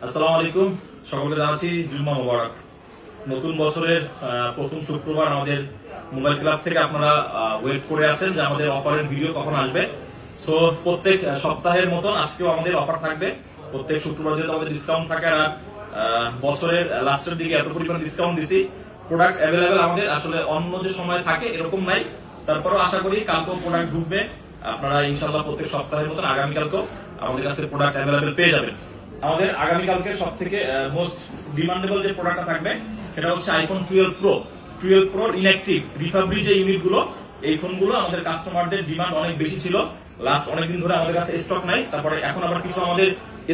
আসসালামু আলাইকুম, সকলকে জানাচ্ছি জুম্মা মোবারক। নতুন বছরের প্রথম শুক্রবার আমাদের মোবাইল ক্লাব থেকে আপনারা ওয়েট করে আছেন যে আমাদের অফারের ভিডিও কখন আসবে। সো প্রত্যেক সপ্তাহের মতন আজকেও আমাদের অফার থাকবে। প্রত্যেক শুক্রবার যেহেতু আমাদের ডিসকাউন্ট থাকে, আর বছরের লাস্টের দিকে এত পরিমাণ ডিসকাউন্ট দিছি, প্রোডাক্ট অ্যাভেলেবেল আমাদের আসলে অন্য যে সময় থাকে এরকম নাই। তারপরেও আশা করি কালকেও প্রোডাক্ট ঢুকবে, আপনারা ইনশাআল্লাহ প্রত্যেক সপ্তাহের মতন আগামীকালকেও আমাদের কাছে প্রোডাক্ট অ্যাভেলেবেল পেয়ে যাবেন। আমাদের আগামীকালকে সব থেকে মোস্ট ডিমান্ডেবল যে প্রোডাক্টটা থাকবে সেটা হচ্ছে আইফোন 12 প্রো ইনঅ্যাক্টিভ রিফাবরি যে ইউনিটগুলো, এই ফোনগুলো আমাদের কাস্টমারদের ডিমান্ড অনেক বেশি ছিল। লাস্ট অনেকদিন ধরে আমাদের কাছে স্টক নাই, তারপরে এখন আবার কিছু আমাদের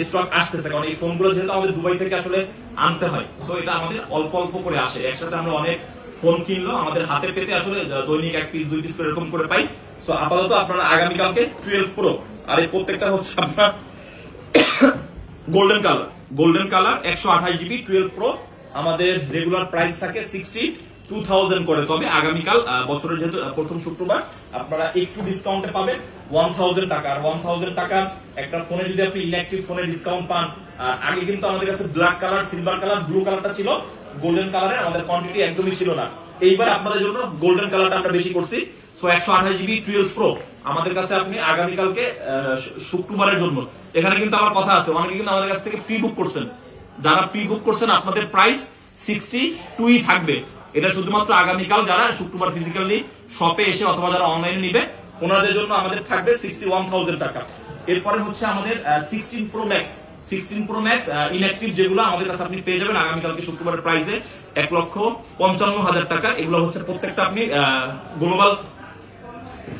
স্টক আসতেছে, কারণ এই ফোনগুলো যেহেতু আমাদের দুবাই থেকে আসলে আনতে হয়, সো এটা আমাদের অল্প অল্প করে আসে। একসাথে আমরা অনেক ফোন কিনলো আমাদের হাতে পেতে আসলে দৈনিক 1 পিস 2 পিস করে এরকম করে পাই। সো আপাতত আপনারা আগামীকালকে 12 প্রো, আর এই প্রত্যেকটা হচ্ছে আপনার গোল্ডেন কালার 128 জিবি 12 প্রো। আমাদের রেগুলার প্রাইস থাকে 62,000 করে, তবে আগামীকাল বছরের যেহেতু প্রথম শুক্রবার আপনারা একটু ডিসকাউন্টে পাবেন 1000 টাকা। আর 1000 টাকা একটা ফোনে যদি আপনি ইনঅ্যাক্টিভ ফোনে ডিসকাউন্ট পান, আর আগে কিন্তু আমাদের কাছে black colour, silver colour, blue কালারটা ছিল, গোল্ডেন কালারে আমাদের কোয়ান্টিটি একদমই ছিল না। এইবার আপনাদের জন্য গোল্ডেন কালারটা আমরা বেশি করছি। সো 128 জিবি 12 প্রো আমাদের কাছে আপনি আগামীকালকে শুক্রবারের জন্য, এখানে কিন্তু আমার কথা আছে, অনেকে কিন্তু আমাদের কাছ থেকে প্রি বুক করছেন। যারা প্রি বুক করছেন আপনাদের প্রাইস 62 থাকবে। এটা শুধুমাত্র আগামীকাল যারা শুক্রবার ফিজিক্যালি শপে এসে অথবা যারা অনলাইনে নিবে ওনাদের জন্য আমাদের থাকবে 61,000 টাকা। এরপরে হচ্ছে আমাদের 16 প্রো ম্যাক্স ইনঅ্যাক্টিভ যেগুলো আমাদের কাছে আপনি পেয়ে যাবেন আগামীকালকে শুক্রবারের প্রাইসে 1,55,000 টাকা। এগুলো হচ্ছে প্রত্যেকটা আপনি গ্লোবাল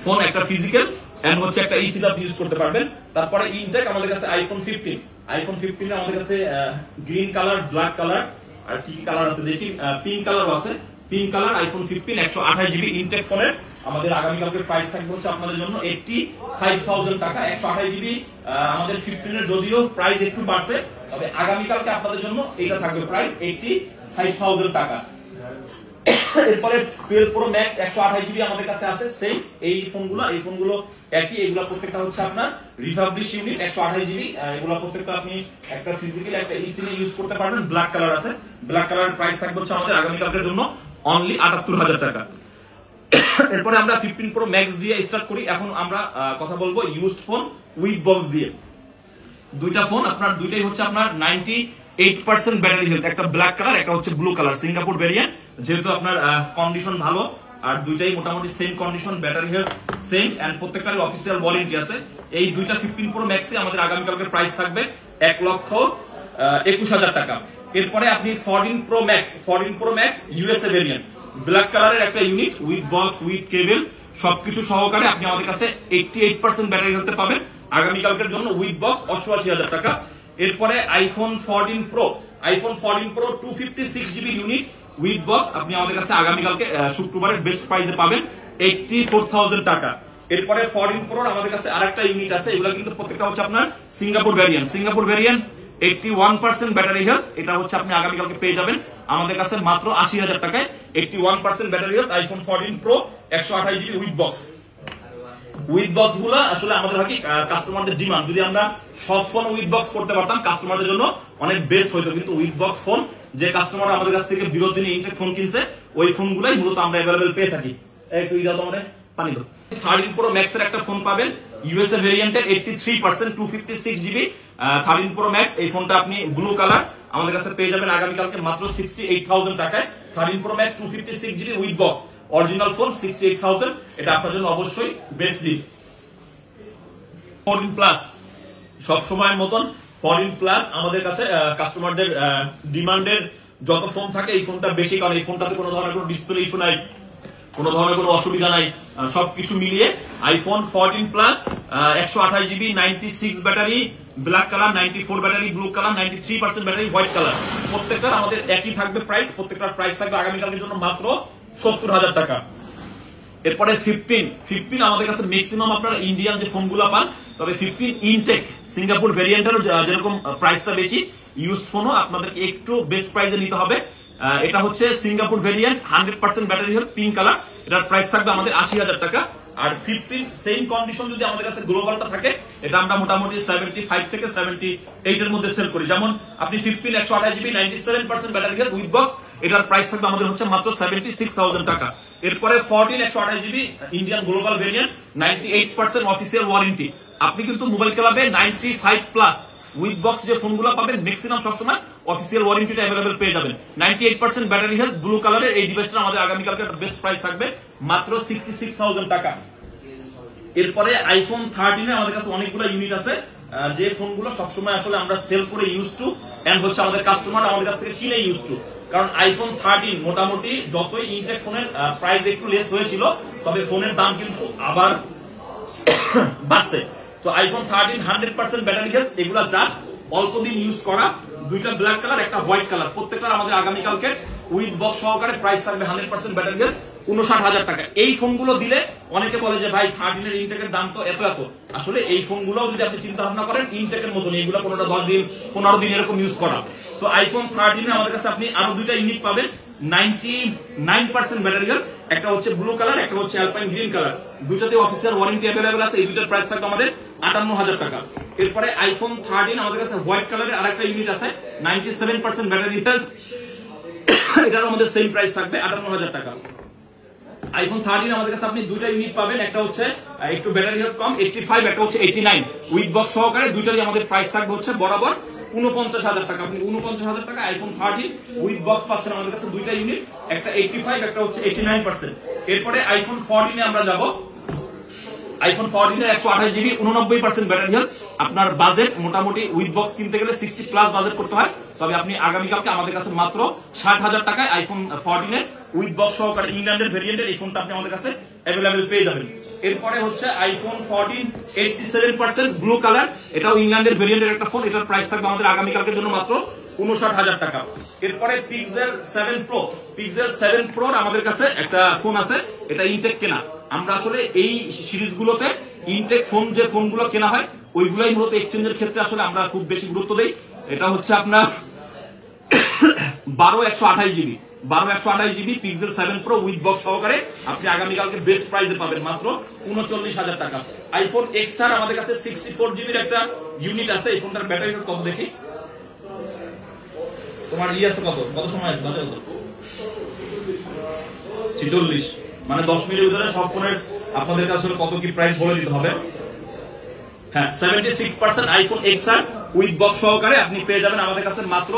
ফোন, একটা ফিজিক্যাল এন্ড হচ্ছে একটা ইসিডাপ ইউজ করতে পারবেন। তারপরে ইনটেক আমাদের কাছে আইফোন 15 আমাদের কাছে গ্রিন কালার, ব্ল্যাক কালার, আর কি কি কালার আছে দেখি, পিঙ্ক কালার আছে। Pink colour iPhone 15 128 GB intact ফোনের আমাদের আগামীকালকে প্রাইস থাকবে হচ্ছে আপনাদের জন্য 85,000 টাকা। 128 জিবি আমাদের 15 এর যদিও প্রাইস একটু বাড়ছে, তবে আগামীকালকে আপনাদের জন্য এটা থাকবে প্রাইস 85,000 টাকা। এরপরে 12 প্রো ম্যাক্স 128 জিবি আমাদের কাছে আছে সেই এই ফোনগুলো একই, এগুলা প্রত্যেকটা হচ্ছে আপনার রিফাবলিশ ইউনিট 128 জিবি। এগুলা প্রত্যেকটা আপনি একটা ফিজিক্যালি একটা ইসিনে ইউজ করতে পারবেন। ব্ল্যাক কালার আছে, ব্ল্যাক কালারের প্রাইস থাকবে হচ্ছে আমাদের আগামীকালকের জন্য অনলি 78,000 টাকা। এরপরে আমরা 15 প্রো ম্যাক্স দিয়ে স্টার্ট করি। এখন আমরা কথা বলবো ইউজড ফোন উইথ বক্স দিয়ে। দুইটা ফোন আপনার, দুইটাই হচ্ছে আপনার 98% ব্যাটারি হেলথ, একটা ব্ল্যাক কালার, একটা হচ্ছে ব্লু কালার সিঙ্গাপুর ভেরিয়েন্ট। যেহেতু আপনার কন্ডিশন ভালো, আর দুইটাই মোটামুটি same condition, battery health same, and প্রত্যেকটার অফিসিয়াল ওয়ারেন্টি আছে। এই দুইটা 15 প্রো ম্যাক্সে আমাদের আগামীকালকে প্রাইস থাকবে 1,21,000 টাকা। এরপরে আপনি 14 pro max USA variant, black কালারের একটা ইউনিট উইথ বক্স উইথ কেবল সবকিছু সহকারে আপনি আমাদের কাছে 88% ব্যাটারি হেলথ পাবেন আগামীকালকের জন্য উইথ বক্স 88,000 টাকা। এরপরে iPhone 14 pro 256 GB unit with box আপনি আমাদের কাছে আগামীকালকে শুক্রবারের বেস্ট প্রাইসে পাবেন 84,000 টাকা। এরপরে 14 প্রো আমাদের কাছে আরেকটা ইউনিট আছে, এগুলো কিন্তু প্রত্যেকটা হচ্ছে আপনার সিঙ্গাপুর ভেরিয়েন্ট 81% ব্যাটারি হেলথ। এটা হচ্ছে আপনি আগামীকালকে পেয়ে যাবেন আমাদের কাছে মাত্র 80,000 টাকায় 81% battery health iPhone 14 pro 128 GB with box গুলো আসলে আমাদের হাকি কাস্টমারদের ডিমান্ড। যদি আমরা সব ফোন উইথ বক্স করতে পারতাম কাস্টমারদের জন্য অনেক বেস্ট হইতো, কিন্তু উইথ বক্স ফোন যে কাস্টমার আমাদের কাছ থেকে বিগত দিনে ইনটেক ফোন কিনছে ওই ফোনগুলাই মূলত আমরা অ্যাভেলেবেল পেয়ে থাকি। একটু দাও তো আমাদের পানি দাও। 13 প্রো ম্যাক্স এর একটা ফোন পাবেন ইউএসএ ভেরিয়েন্টের 83% 256 জিবি 13 প্রো ম্যাক্স। এই ফোনটা আপনি ব্লু কালার আমাদের কাছে পেয়ে যাবেন আগামীকালকে মাত্র 68,000 টাকায়। 13 pro max 256 GB with box original phone 68,000, এটা আপনার জন্য অবশ্যই বেস্ট ডিল। 14 প্লাস সব সময়ের মতন 14 প্লাস আমাদের কাছে কাস্টমারদের ডিমান্ডের যত ফোন থাকে এই ফোনটা বেশি, কারণ এই ফোনটাতে কোনো ধরনের কোনো ডিসপ্লে ইস্যু নাই, কোনো ধরনের কোনো অসুবিধা নাই, সবকিছু মিলিয়ে iPhone 14 plus 128 GB 96 battery, black colour 94 battery, blue colour 93% battery, white colour, প্রত্যেকটার আমাদের একই থাকবে প্রাইস। প্রত্যেকটার প্রাইস থাকবে আগামীকালকের জন্য মাত্র 70,000 টাকা। এরপরে 15 আমাদের কাছে ম্যাক্সিমাম আপনারা ইন্ডিয়ান যে ফোনগুলো পান, তবে 15 ইনটেক সিঙ্গাপুর ভেরিয়েন্টের যেরকম প্রাইসটা বেশি, ইউজ ফোনও আপনাদেরকে একটু বেস্ট প্রাইসে নিতে হবে। এটা হচ্ছে Singapore variant 100% battery health pink colour, এটার প্রাইস থাকবে আমাদের 80,000 টাকা। আর 15 সেম কন্ডিশন যদি আমাদের কাছে গ্লোবালটা থাকে, এটা আমরা মোটামুটি 75 থেকে 78 এর মধ্যে সেল করি। যেমন আপনি 15 128 GB 97% battery health with box, এটার প্রাইস থাকবে আমাদের হচ্ছে মাত্র 76,000 টাকা। এরপরে 14 128 GB Indian global variant 98% official warranty. আপনি কিন্তু মোবাইল ক্লাবে 95 প্লাস উইথ বক্স যে ফোনগুলো পাবেন ম্যাক্সিমাম সবসময় অফিসিয়াল ওয়ারেন্টিটা अवेलेबल পেয়ে যাবেন। 98% ব্যাটারি হেলথ ব্লু কালারের এই ডিভাইসটা আমাদের আগামীকালকে বেস্ট প্রাইস থাকবে মাত্র 66,000 টাকা। এরপরে আইফোন 13 এর আমাদের কাছে অনেকগুলো ইউনিট আছে, যে ফোনগুলো সবসময় আসলে আমরা সেল করে ইউজ টু এন্ড হচ্ছে আমাদের কাস্টমার আমাদের কাছ থেকে কিনে ইউজ টু। কারণ আইফোন 13 মোটামুটি যতই ইনটেক ফোনের প্রাইস একটু লেস হয়েছিল, তবে ফোনের দাম কিন্তু আবার বাড়ছে। তো আইফোন 13 100% ব্যাটারি হেলথ, এগুলা জাস্ট অল্প দিন ইউজ করা, দুইটা ব্ল্যাক কালার একটা হোয়াইট কালার, প্রত্যেকটা আমাদের আগামীকালকে উইথ বক্স সহকারে প্রাইস থাকবে 100% ব্যাটারি হেলথ 59,000 টাকা। এই ফোনগুলো দিলে অনেকে বলে যে ভাই 13 এর ইনটেকের দাম তো এত এত, আসলে এই ফোনগুলো যদি আপনি চিন্তা ভাবনা করেন ইনটেকের মতন, এগুলো কোনোটা 10 দিন 15 দিন এরকম ইউজ করা। সো আইফোন 13 এ আমাদের কাছে আপনি আরো দুইটা ইউনিট পাবেন 99% ব্যাটারি হেলথ, একটা হচ্ছে ব্লু কালার, একটা হচ্ছে অ্যালপাইন গ্রিন কালার, দুইটাতে অফিসিয়াল ওয়ারেন্টি अवेलेबल আছে। এই দুইটার প্রাইস থাকবে আমাদের 58,000 টাকা। এরপরে আইফোন 13 আমাদের কাছে হোয়াইট কালারের আরেকটা ইউনিট আছে 97% ব্যাটারি হেলথ, এটার আমাদের সেম প্রাইস থাকবে 58,000 টাকা। আইফোন 13 আমাদের কাছে আপনি দুইটা ইউনিট পাবেন, একটা হচ্ছে একটু ব্যাটারি হেলথ কম 85, একটা হচ্ছে 89 উইথ বক্স সহকারে, দুইটারই আমাদের প্রাইস থাকবে হচ্ছে বরাবর 49,000 টাকা। আপনি 49,000 টাকা আইফোন 13 উইথ বক্স পাচ্ছেন আমাদের কাছে দুইটা ইউনিট, একটা 85 একটা হচ্ছে 89%। এরপরে আইফোন 14 এ আমরা যাব। আইফোন 14 এর 128 জিবি 89% ব্যাটারি হেলথ। আপনার বাজেট মোটামুটি উইথ বক্স কিনতে গেলে 60 প্লাস বাজেট করতে হয়, তবে আপনি আগামীকালকে আমাদের কাছে মাত্র 60,000 টাকায় আইফোন 14 এর উইথ বক্স সহকারে ইংল্যান্ডের ভেরিয়েন্টের এই ফোনটা আপনি আমাদের কাছে अवेलेबल পেয়ে যাবেন। এরপরে হচ্ছে আইফোন 14 87% ব্লু কালার, এটাও ইংল্যান্ডের ভেরিয়েন্টের একটা ফোন, এটার প্রাইস থাকবে আমাদের আগামীকালকের জন্য মাত্র 59,000 টাকা। এরপরে পিক্সেল 7 প্রো, পিক্সেল 7 প্রোর আমাদের কাছে একটা ফোন আছে, এটা ইনটেক কেনা। আমরা আসলে এই সিরিজগুলোতে ইনটেক ফোন যে ফোনগুলো কেনা হয় ওইগুলাই মূলত এক্সচেঞ্জের ক্ষেত্রে আসলে আমরা খুব বেশি গুরুত্ব দেই। এটা হচ্ছে আপনার 12/128 GB 12/128 GB pixel 7 pro with box সহকারে আপনি আগামীকালকে বেস্ট প্রাইসে পাবেন মাত্র 39,000 টাকা। আইফোন XR আমাদের কাছে 64 জিবির একটা ইউনিট আছে, এই ফোনটার ব্যাটারি কত দেখি, তোমার আছে কত সময় আছে বাজে কত 46, মানে 10 মিনিটের ভিতরে সব ফোনের আপনাদের কাছে কত কি প্রাইস বলে দিতে হবে। হ্যাঁ 76% আইফোন XR উইথ বক্স সহকারে আপনি পেয়ে যাবেন আমাদের কাছে মাত্র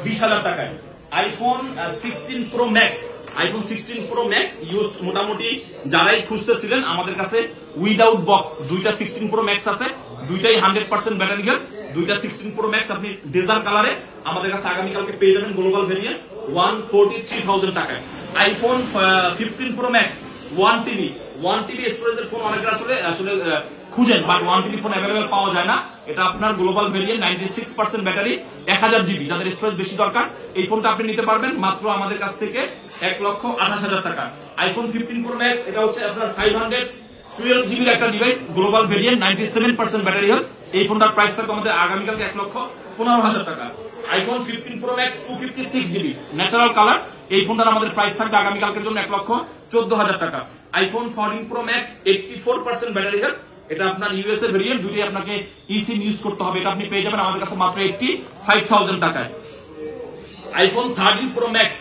20,000 টাকায়। IPhone 16 pro max, iPhone 16 pro max used মোটামুটি যারাই খুঁজতেছিলেন আমাদের কাছে উইদাউট বক্স দুইটা 16 প্রো ম্যাক্স আছে, দুইটাই 100% ব্যাটারি হেলথ, দুইটা 16 প্রো ম্যাক্স আপনি ডেজার্ট কালারে আমাদের কাছে আগামীকালকে পেয়ে যাবেন গ্লোবাল ভেরিয়েন্ট 143,000 টাকায়। আইফোন 15 প্রো ম্যাক্স 1 টিবি স্টোরেজের ফোন অনেকটা আসলে খুঁজেন, বাট 1 টিবি ফোন अवेलेबल পাওয়া যায় না। এটা আপনার গ্লোবাল ভেরিয়েন্ট 96% ব্যাটারি 1000 জিবি, যাদের স্টোরেজ বেশি দরকার এই ফোনটা আপনি নিতে পারবেন মাত্র আমাদের কাছ থেকে 1,28,000 টাকা। আইফোন 15 প্রো ম্যাক্স এটা হচ্ছে আপনার 512 জিবির একটা device, global variant 97% battery health, এই ফোনটার প্রাইস থাকবে আমাদের আগামীকালকে 1,15,000 টাকা। IPhone 15 pro max 256 GB natural colour, এই ফোনটার আমাদের প্রাইস থাকবে আগামীকালকের জন্য 1,14,000 টাকা। IPhone 14 pro max 84% battery health, এটা আপনার ইউএস এর ভেরিয়েন্ট, দুটোই আপনাকে ইসিম ইউজ করতে হবে, এটা আপনি পেয়ে যাবেন আমাদের কাছে মাত্র 85,000 টাকায়। IPhone 13 pro max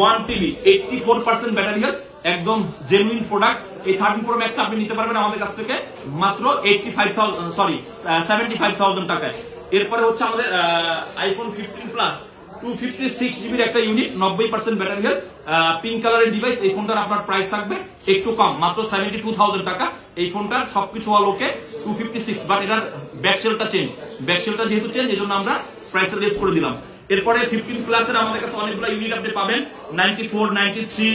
1 TB 84% battery health, একদম জেনুইন প্রোডাক্ট। এই 13 প্রো ম্যাক্স আপনি নিতে পারবেন আমাদের কাছ থেকে মাত্র 75,000 টাকায়। এরপরে হচ্ছে আমাদের আইফোন 15 প্লাস 256 জিবির একটা ইউনিট 90% ব্যাটারি হেলথ, পিঙ্ক কালারের ডিভাইস, এই ফোনটার আপনার প্রাইস থাকবে একটু কম মাত্র 72,000 টাকা। এই ফোনটার সবকিছু হওয়া লোকে 256, বাট এটার ব্যাকসেলটা চেঞ্জ, ব্যাকসেলটা যেহেতু চেঞ্জ এজন্য আমরা প্রাইসটা লেস করে দিলাম। এরপরে 15 প্লাস এর আমাদের কাছে অনেকগুলো ইউনিট আপনি পাবেন 94 93,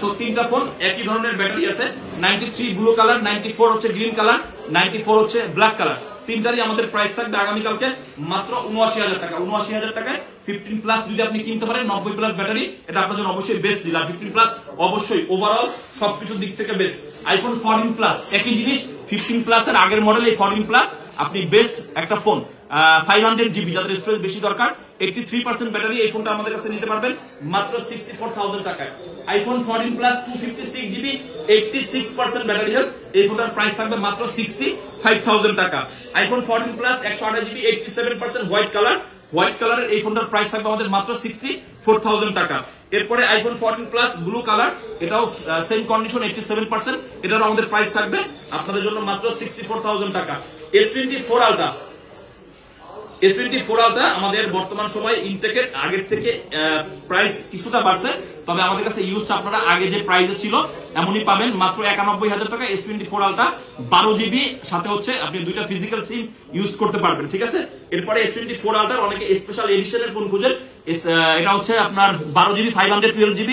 সো তিনটা ফোন একই ধরনের ব্যাটারি আছে, 93 ব্লু কালার, 94 হচ্ছে গ্রিন কালার, 94 হচ্ছে ব্ল্যাক কালার, তিনটারই আমাদের প্রাইস থাকবে আগামীকালকে মাত্র 79,000 টাকা। 79,000 টাকায় 15 প্লাস যদি আপনি কিনতে পারেন 90 প্লাস ব্যাটারি, এটা আপনার জন্য অবশ্যই বেস্ট ডিল। আর 15 প্লাস অবশ্যই ওভারঅল সবকিছুর দিক থেকে বেস্ট। আইফোন 14 প্লাস একই জিনিস, 15 প্লাস এর আগের মডেল এই 14 প্লাস আপনি বেস্ট একটা ফোন, 500 GB, যাদের স্টোরেজ বেশি দরকার, 83% ব্যাটারি, এই ফোনটা আমাদের কাছে নিতে পারবেন মাত্র 64,000 টাকায়। IPhone 14 plus 256 GB, 86% battery health, এই ফোনটার প্রাইস থাকবে মাত্র 65,000 টাকা। আইফোন 14 প্লাস 128 GB, 87% হোয়াইট কালারের এই ফোনটার প্রাইস থাকবে আমাদের মাত্র 64,000 টাকা। এরপরে আইফোন 14 প্লাস ব্লু কালার, এটাও সেম কন্ডিশন, 87%, এটারও আমাদের প্রাইস থাকবে আপনাদের জন্য মাত্র 64,000 টাকা। S24 আলট্রা আমাদের বর্তমান সময় ইনটেকের আগের থেকে প্রাইস কিছুটা বাড়ছে, তবে আমাদের কাছে ইউজটা আপনারা আগে যে প্রাইসে ছিল এমনই পাবেন মাত্র 91,000 টাকা। S24 আলট্রা 12 GB, সাথে হচ্ছে আপনি দুইটা ফিজিক্যাল সিম ইউজ করতে পারবেন, ঠিক আছে। এরপরে S24 আলট্রার অনেকে স্পেশাল এডিশনের ফোন খুঁজেন, এটা হচ্ছে আপনার 12 GB 512 GB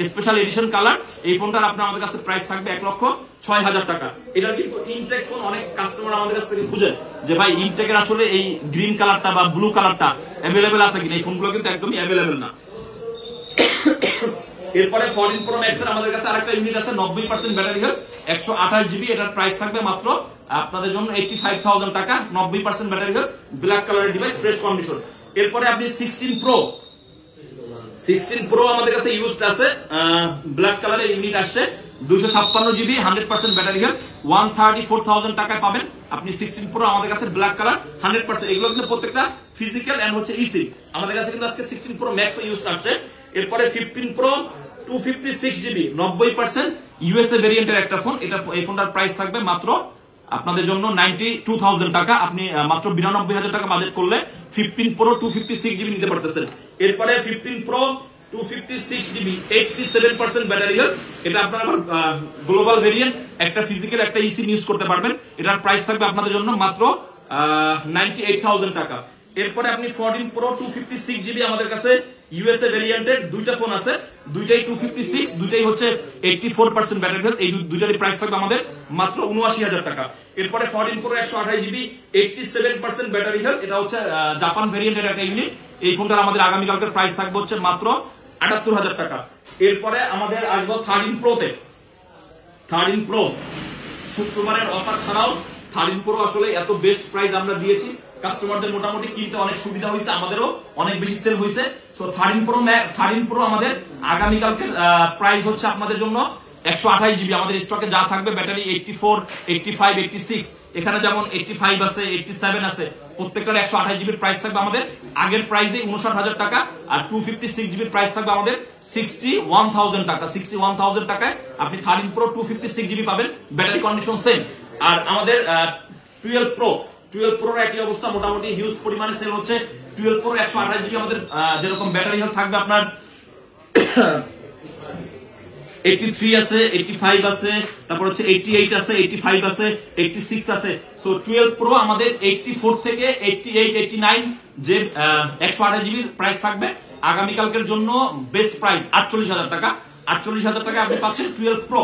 special edition colour, এই ফোনটার আপনার আমাদের কাছে প্রাইস থাকবে 1,06,000 টাকা। এটা কিন্তু ইনটেক ফোন, অনেক কাস্টমার আমাদের কাছ থেকে খুঁজেন যে ভাই ইনটেকের আসলে এই গ্রিন কালারটা বা ব্লু কালারটা অ্যাভেলেবেল আছে কিনা, এই ফোনগুলো কিন্তু একদমই অ্যাভেলেবেল না। এরপরে 14 Pro Max এর আমাদের কাছে আরেকটা ইউনিট আছে, 90% ব্যাটারি হেলথ, 128 GB, এটার প্রাইস থাকবে মাত্র আপনাদের জন্য 85,000 টাকা, 90% ব্যাটারি হেলথ, ব্ল্যাক কালারের ডিভাইস, ফ্রেশ কন্ডিশন। এরপরে আপনি 16 Pro আমাদের কাছে ইউজড আছে, ব্ল্যাক কালারের ইউনিট আসছে, 256 GB, 100% ব্যাটারি হেলথ, 134,000 টাকায় পাবেন আপনি 16 Pro আমাদের কাছে ব্ল্যাক কালার 100%। এগুলো কিন্তু প্রত্যেকটা ফিজিক্যাল এন্ড হচ্ছে ইসি। আমাদের কাছে কিন্তু আজকে 16 Pro Max ইউজ আসছে। এরপরে 15 Pro 256 GB, 90% ইউএসএ ভেরিয়েন্টের একটা ফোন, এই ফোনটার প্রাইস থাকবে মাত্র আপনাদের জন্য 92,000 টাকা। আপনি মাত্র 92,000 টাকা বাজেট করলে 15 Pro 256 GB নিতে পারতেছেন। এরপরে 15 Pro 256 GB, 87% ব্যাটারি হেলথ, এটা আপনারা গ্লোবাল ভেরিয়েন্ট, একটা ফিজিক্যাল একটা ইসি ইউজ করতে পারবেন, এটার প্রাইস থাকবে আপনাদের জন্য মাত্র 98,000 টাকা। এরপরে আপনি 14 Pro 256 GB আমাদের কাছে ইউএসএ ভেরিয়েন্টের দুইটা ফোন আছে, দুইটাই 256, দুইটাই হচ্ছে 84% ব্যাটারি হেলথ, এই দুইটারই প্রাইস থাকবে আমাদের মাত্র 79,000 টাকা। এরপরে 14 Pro 128 GB, 87% ব্যাটারি হেলথ, এটা হচ্ছে জাপান ভেরিয়েন্টের একটা ইউনিট, এই ফোনটার আমাদের আগামীকালকের প্রাইস থাকবে হচ্ছে মাত্র 78,000 টাকা। এরপরে আমাদের আসবো 13 Pro তে। 13 Pro শুক্রবারের অফার ছাড়াও 13 Pro আসলে এত বেস্ট প্রাইস আমরা দিয়েছি, কাস্টমারদের মোটামুটি কিনতে অনেক সুবিধা হয়েছে, আমাদেরও অনেক বেশি সেল হয়েছে। সো 13 Pro আমাদের আগামীকালকের প্রাইস হচ্ছে আপনাদের জন্য 128 GB, আমাদের স্টকে যা থাকবে ব্যাটারি 84, 85, 86, এখানে যেমন 85 আছে, 87 আছে, প্রত্যেকটার 128 GB প্রাইস থাকবে আমাদের আগের প্রাইসে 59,000 টাকা, আর 256 GB প্রাইস থাকবে আমাদের 61,000 টাকা। 61,000 টাকায় আপনি 13 Pro 256 GB পাবেন, ব্যাটারি কন্ডিশন সেম। আর আমাদের 12 Pro একই অবস্থা, মোটামুটি হিউজ পরিমাণে সেল হচ্ছে। 12 Pro 128 GB আমাদের যেরকম ব্যাটারি হেলথ থাকবে আপনার 83 আছে, 85 আছে, তারপর হচ্ছে 88 আছে, 85 আছে, 86 আছে। সো 12 Pro আমাদের 84 থেকে 88, 89 যে 128 GB প্রাইস থাকবে আগামীকালকের জন্য বেস্ট প্রাইস 48,000 টাকা। 48,000 টাকা আপনি পাচ্ছেন 12 Pro,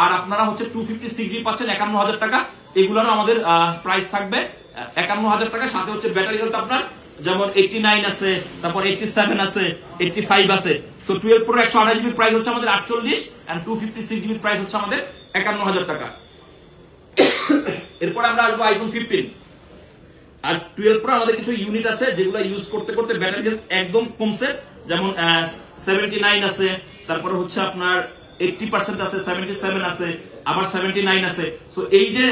আর আপনারা হচ্ছে 256 GB পাচ্ছেন 51,000 টাকা। এগুলোরও আমাদের প্রাইস থাকবে 51,000 টাকা, সাথে হচ্ছে ব্যাটারি হেলথ আপনার যেমন 89 আছে, তারপর 87 আছে, 85 আছে। সো 12 Pro 128 GB প্রাইস হচ্ছে আমাদের 48, এন্ড 256 GB প্রাইস হচ্ছে আমাদের 51,000 টাকা। এরপর আমরা আসবো আইফোন 15 আর 12 Pro আমাদের কিছু ইউনিট আছে যেগুলো ইউজ করতে করতে ব্যাটারি হেলথ একদম কমছে, যেমন 79 আছে, তারপরে হচ্ছে আপনার 80% আছে, 77 আছে, আবার 79 আছে। সো এই যে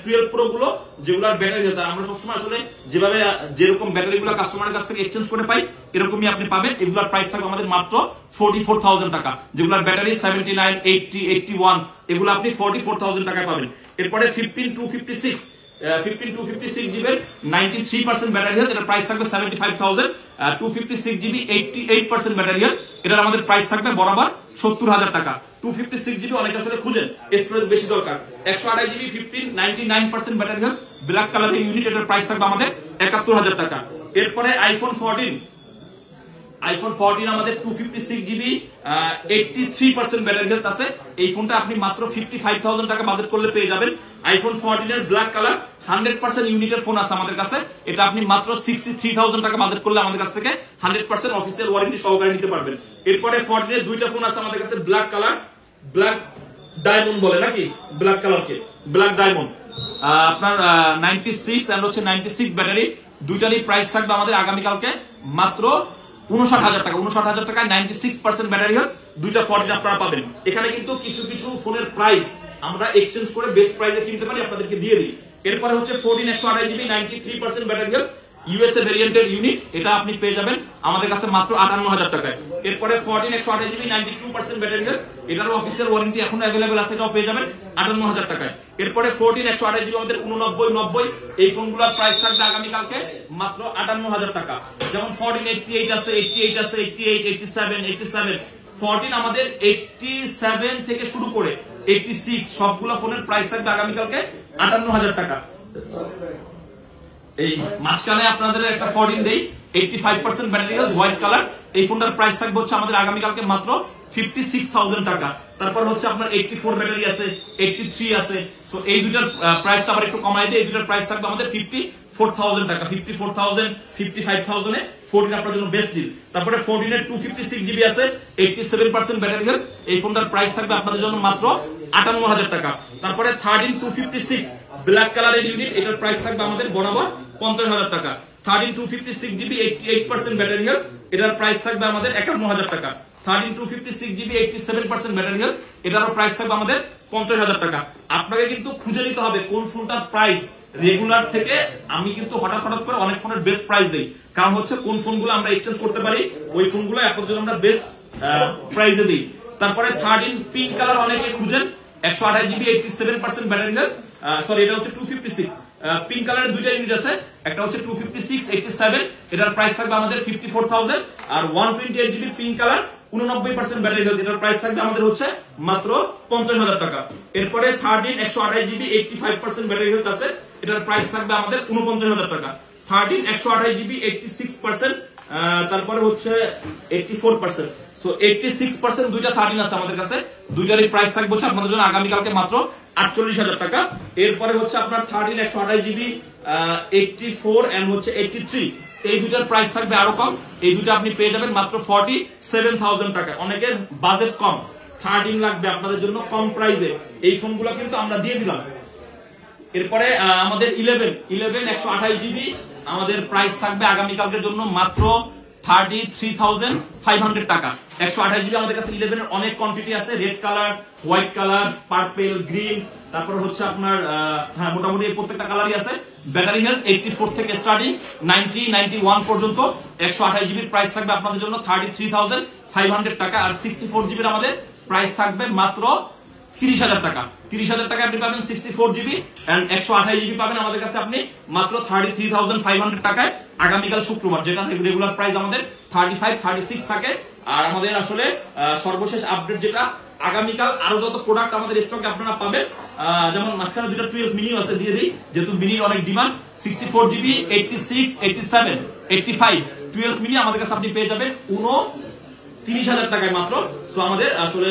12 Pro গুলো যেগুলোর ব্যাটারি হেলথ আমরা সবসময় আসলে যেভাবে যেরকম ব্যাটারি গুলো কাস্টমারের কাছ থেকে এক্সচেঞ্জ করে পাই এরকমই আপনি পাবেন। এগুলোর প্রাইস থাকবে আমাদের মাত্র 44,000 টাকা, যেগুলোর ব্যাটারি 79, 80, 81, এগুলো আপনি 44,000 টাকায় পাবেন। এরপরে 15 256 GB 93% ব্যাটারি হেলথ, এটার প্রাইস থাকবে 75,000। 256 GB 88% ব্যাটারি হেলথ, এটার আমাদের প্রাইস থাকবে বরাবর 70,000 টাকা। 256 GB অনেকে আসলে খুঁজেন, স্টোরেজ বেশি দরকার। 128 GB 15, 99% ব্যাটারি হেলথ, ব্ল্যাক কালারের ইউনিট, এটার প্রাইস থাকবে আমাদের 71,000 টাকা। এরপরে আইফোন 14 আমাদের 256 GB 83% ব্যাটারি হেলথ আছে। এই ফোনটা আপনি মাত্র 55,000 টাকা বাজেট করলে পেয়ে যাবেন। আইফোন 14 এর ব্ল্যাক কালার 100% ইউনিটের ফোন আছে আমাদের কাছে, এটা আপনি মাত্র 63,000 টাকা বাজেট করলে আমাদের কাছ থেকে 100% অফিসিয়াল ওয়ারেন্টি সহকারে নিতে পারবেন। এরপরে 14 এর দুইটা ফোন আছে আমাদের কাছে, ব্ল্যাক কালার, ব্ল্যাক ডায়মন্ড বলে নাকি, ব্ল্যাক কালারকে ব্ল্যাক ডায়মন্ড, আপনার 96 এন্ড হচ্ছে 96 ব্যাটারি, দুইটারই প্রাইস থাকবে আমাদের আগামীকালকে মাত্র 59,000 টাকা। 59,000 টাকায় 96% ব্যাটারি হেলথ দুইটা 14 আপনারা পাবেন। এখানে কিন্তু কিছু কিছু ফোনের প্রাইস আমরা এক্সচেঞ্জ করে বেস্ট প্রাইসে কিনতে পারি, আপনাদেরকে দিয়ে দিই। এরপরে হচ্ছে 14 128 জিবি 93% ব্যাটারি হেলথ ইউএসএ ভেরিয়েন্টের ইউনিট, এটা আপনি পেয়ে যাবেন আমাদের কাছে মাত্র 58,000 টাকায়। এরপরে 14 128 জিবি 92% ব্যাটারি হেলথ, এটার অফিসিয়াল ওয়ারেন্টি এখন अवेलेबल আছে, এটাও পেয়ে যাবেন 58,000 টাকায়। এরপরে 14 128 জিবি আমাদের 89 90, এই ফোনগুলোর প্রাইস থাকবে আগামী কালকে মাত্র 58,000 টাকা। যেমন 14 88 আছে, 88 আছে, 88 87 87, 14 আমাদের 87 থেকে শুরু করে 86 সবগুলো ফোনের প্রাইস থাকবে আগামী কালকে 58,000 টাকা। এই মাঝখানে আপনাদের একটা 14 দেই 85% ব্যাটারি হেলথ হোয়াইট কালার, এই ফোনটার প্রাইস থাকবে হচ্ছে আমাদের আগামী কালকে মাত্র 56,000 টাকা। তারপর হচ্ছে আপনার 84 ব্যাটারি আছে, 83 আছে, সো এই দুইটার প্রাইসটা আবার একটু কমাই দিই, এই দুইটার প্রাইস থাকবে আমাদের 54,000 টাকা। 54,000 55,000 এ 14 আপনার জন্য বেস্ট ডিল। তারপরে 14 এর 256 জিবি আছে, 87% ব্যাটারি হেলথ, এই ফোনটার প্রাইস থাকবে আপনাদের জন্য মাত্র 58,000 টাকা। তারপরে 13 256 ব্ল্যাক কালারের ইউনিট, এটার প্রাইস থাকবে আমাদের বরাবর 50,000 টাকা। 13 256 জিবি 88% ব্যাটারি হেলথ, এটার প্রাইস থাকবে আমাদের 51,000 টাকা। 13 256 জিবি 87% ব্যাটারি হেলথ, এটারও প্রাইস থাকবে আমাদের 50,000 টাকা। আপনাকে কিন্তু খুঁজে নিতে হবে কোন ফোনটার প্রাইস রেগুলার থেকে, আমি কিন্তু হঠাৎ হঠাৎ করে অনেক ফোনের বেস্ট প্রাইস দেই, কারণ হচ্ছে কোন ফোনগুলো আমরা এক্সচেঞ্জ করতে পারি ওই ফোনগুলো এখন আমরা বেস্ট প্রাইসে দিই। তারপরে 13 পিঙ্ক কালার অনেকে খুঁজেন, 128 জিবি 87% ব্যাটারি হেলথ, সরি এটা হচ্ছে 256, পিঙ্ক কালারের দুইটা ইউনিট আছে, একটা হচ্ছে 256 87, এটার প্রাইস থাকবে আমাদের 54,000, আর 128 GB pink colour 89% battery health, এটার প্রাইস থাকবে আমাদের হচ্ছে মাত্র 50,000 টাকা। এরপরে 13 128 জিবি 85% ব্যাটারি হেলথ আছে, এটার প্রাইস থাকবে আমাদের 49,000 টাকা। 13 128 জিবি 86%, তারপরে হচ্ছে 84%, সো 86% দুইটা 13 আছে আমাদের কাছে, দুইটারই প্রাইস থাকবে হচ্ছে আপনাদের জন্য আগামী কালকে মাত্র 48,000 টাকা। এরপরে হচ্ছে আপনার 13 128 জিবি 84 এন্ড হচ্ছে 83, এই দুইটার প্রাইস থাকবে আরো কম, এই দুইটা আপনি পেয়ে যাবেন মাত্র 47,000 টাকা। অনেকের বাজেট কম, 13 লাগবে আপনাদের জন্য কম প্রাইসে, এই ফোনগুলো কিন্তু আমরা দিয়ে দিলাম। এরপরে আমাদের 11 128 জিবি আমাদের প্রাইস থাকবে আগামী কালকের জন্য মাত্র 33,500 টাকা। 128 জিবি আমাদের কাছে 11 এর অনেক কোয়ান্টিটি আছে, red colour, white colour, purple, green, তারপর হচ্ছে আপনার হ্যাঁ মোটামুটি প্রত্যেকটা কালারই আছে। ব্যাটারি হেলথ 84 থেকে স্টার্টিং 90 91 পর্যন্ত। 128 জিবির প্রাইস থাকবে আপনাদের জন্য 33,500 টাকা, আর 64 জিবির আমাদের প্রাইস থাকবে মাত্র 30,000 টাকা। 30,000 টাকা আপনি পাবেন 64 জিবি, এন্ড 128 জিবি পাবেন আমাদের কাছে আপনি মাত্র 33,500 টাকায় আগামীকাল শুক্রবার, যেটা রেগুলার প্রাইস আমাদের 35 36 থাকে। আর আমাদের আসলে সর্বশেষ আপডেট যেটা আগামীকাল আরো যত প্রোডাক্ট আমাদের স্টকে আপনারা পাবেন, যেমন মাঝখানে দুটো 12 মিনি আছে দিয়ে দিই, যেহেতু মিনির অনেক ডিমান্ড। 64 জিবি 86 87 85 12 মিনি আমাদের কাছে আপনি পেয়ে যাবেন 30,000 টাকায় মাত্র। সো আমাদের আসলে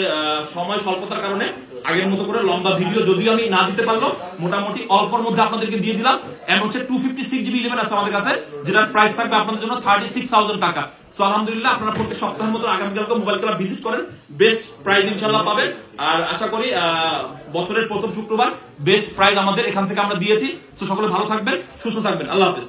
সময় স্বল্পতার কারণে আগের মতো করে লম্বা ভিডিও যদিও আমি না দিতে পারলো, মোটামুটি অল্পর মধ্যে আপনাদেরকে দিয়ে দিলাম। এন্ড হচ্ছে 256 জিবি 11 আছে আমাদের কাছে, যেটার প্রাইস থাকবে আপনাদের জন্য 36,000 টাকা। সো আলহামদুলিল্লাহ আপনারা প্রত্যেক সপ্তাহের মতো আগামীকালকে মোবাইল ক্লাব ভিজিট করেন, বেস্ট প্রাইস ইনশাআল্লাহ পাবেন। আর আশা করি বছরের প্রথম শুক্রবার বেস্ট প্রাইস আমাদের এখান থেকে আমরা দিয়েছি। সো সকলে ভালো থাকবেন, সুস্থ থাকবেন, আল্লাহ হাফেজ।